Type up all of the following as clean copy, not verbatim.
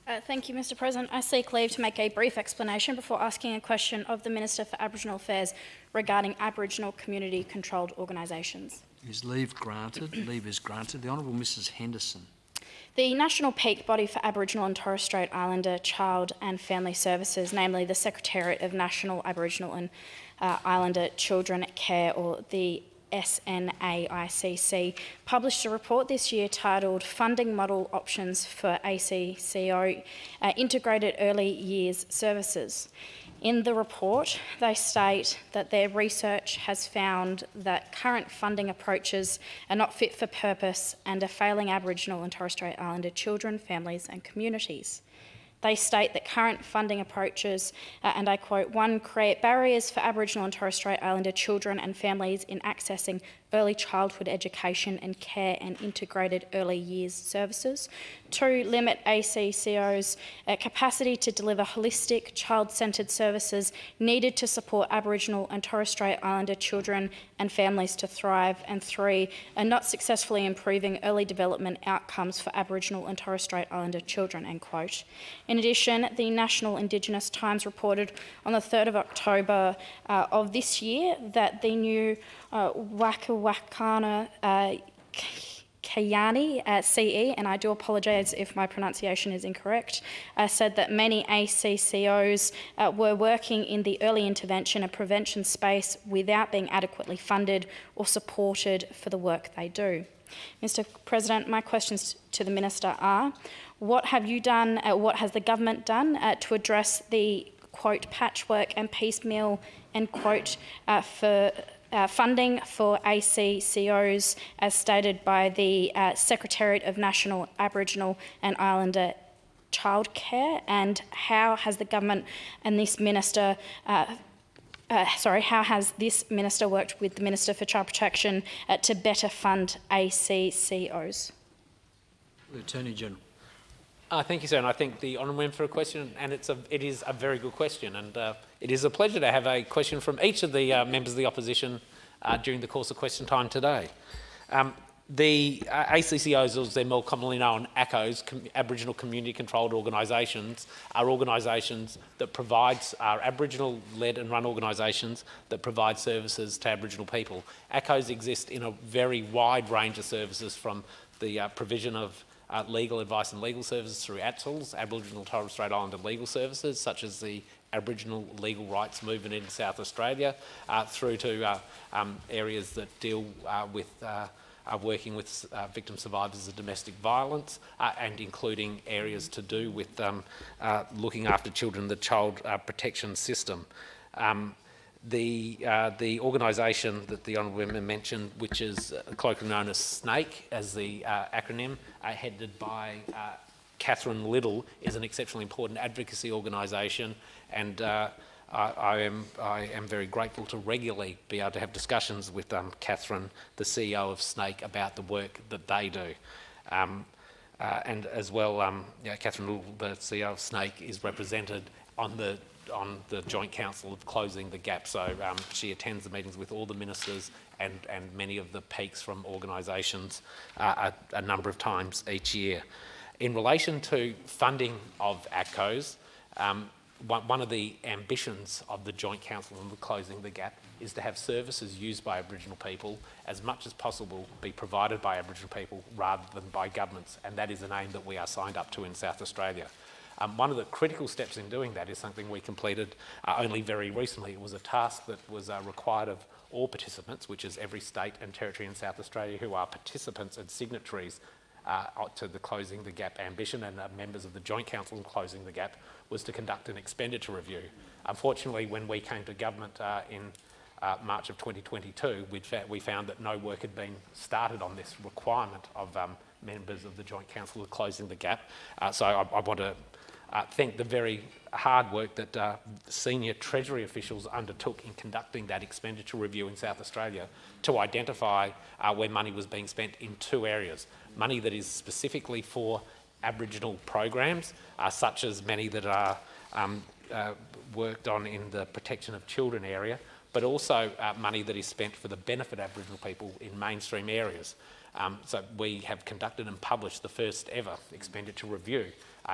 Thank you, Mr President. I seek leave to make a brief explanation before asking a question of the Minister for Aboriginal Affairs regarding Aboriginal community-controlled organisations. Is leave granted? Leave is granted. The Honourable Mrs Henderson. The national peak body for Aboriginal and Torres Strait Islander Child and Family Services, namely the Secretariat of National Aboriginal and Islander Children Care, or the SNAICC, published a report this year titled Funding Model Options for ACCO Integrated Early Years Services. In the report, they state that their research has found that current funding approaches are not fit for purpose and are failing Aboriginal and Torres Strait Islander children, families and communities. They state that current funding approaches, and I quote, "1. create barriers for Aboriginal and Torres Strait Islander children and families in accessing early childhood education and care and integrated early years services. 2. limit ACCO's capacity to deliver holistic, child-centred services needed to support Aboriginal and Torres Strait Islander children and families to thrive. And 3. are not successfully improving early development outcomes for Aboriginal and Torres Strait Islander children," end quote. In addition, the National Indigenous Times reported on the 3rd of October of this year that the new Wakawakana Kayani CE, and I do apologise if my pronunciation is incorrect, said that many ACCOs were working in the early intervention and prevention space without being adequately funded or supported for the work they do. Mr President, my questions to the Minister are, what have you done, what has the government done to address the, quote, patchwork and piecemeal, end quote, for funding for ACCOs as stated by the Secretariat of National Aboriginal and Islander Childcare, and how has the government and this minister how has this minister worked with the Minister for Child Protection to better fund ACCOs? The Attorney General. Thank you, sir, and I thank the honourable member for a question, and it is a very good question, and it is a pleasure to have a question from each of the members of the opposition during the course of question time today. The ACCOs, as they're more commonly known, ACCOs, Aboriginal Community Controlled Organisations, are organisations that are Aboriginal-led and run organisations that provide services to Aboriginal people. ACCOs exist in a very wide range of services, from the provision of legal advice and legal services through ATSLs, Aboriginal Torres Strait Islander legal services, such as the Aboriginal legal rights movement in South Australia, through to areas that deal with working with victim survivors of domestic violence, and including areas to do with looking after children, the child protection system. The organisation that the honourable member mentioned, which is colloquially known as SNAKE as the acronym, headed by Catherine Little, is an exceptionally important advocacy organisation, and I am very grateful to regularly be able to have discussions with Catherine, the CEO of SNAKE, about the work that they do. And as well, Catherine Little, the CEO of SNAKE, is represented on the Joint Council of Closing the Gap, so she attends the meetings with all the ministers and many of the peaks from organisations a number of times each year. In relation to funding of ACCOs, one of the ambitions of the Joint Council of Closing the Gap is to have services used by Aboriginal people as much as possible be provided by Aboriginal people rather than by governments, and that is an aim that we are signed up to in South Australia. One of the critical steps in doing that is something we completed only very recently. It was a task that was required of all participants, which is every state and territory in South Australia who are participants and signatories to the Closing the Gap ambition, and members of the Joint Council in Closing the Gap, was to conduct an expenditure review. Unfortunately, when we came to government in March of 2022, we found that no work had been started on this requirement of members of the Joint Council of Closing the Gap. So I want to thank the very hard work that senior Treasury officials undertook in conducting that expenditure review in South Australia to identify where money was being spent in two areas. Money that is specifically for Aboriginal programs, such as many that are worked on in the protection of children area, but also money that is spent for the benefit of Aboriginal people in mainstream areas. So we have conducted and published the first ever expenditure review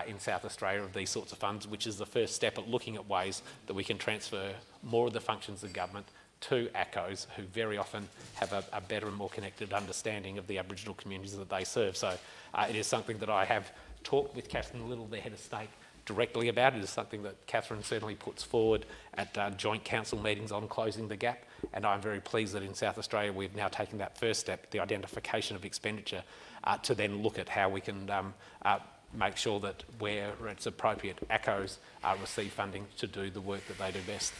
in South Australia of these sorts of funds, which is the first step at looking at ways that we can transfer more of the functions of government to ACOs, who very often have a better and more connected understanding of the Aboriginal communities that they serve. So it is something that I have talked with Catherine Little, the head of state, directly about. It is something that Catherine certainly puts forward at joint council meetings on closing the gap, and I'm very pleased that in South Australia we've now taken that first step, the identification of expenditure, to then look at how we can make sure that where it's appropriate, ACOs receive funding to do the work that they do best.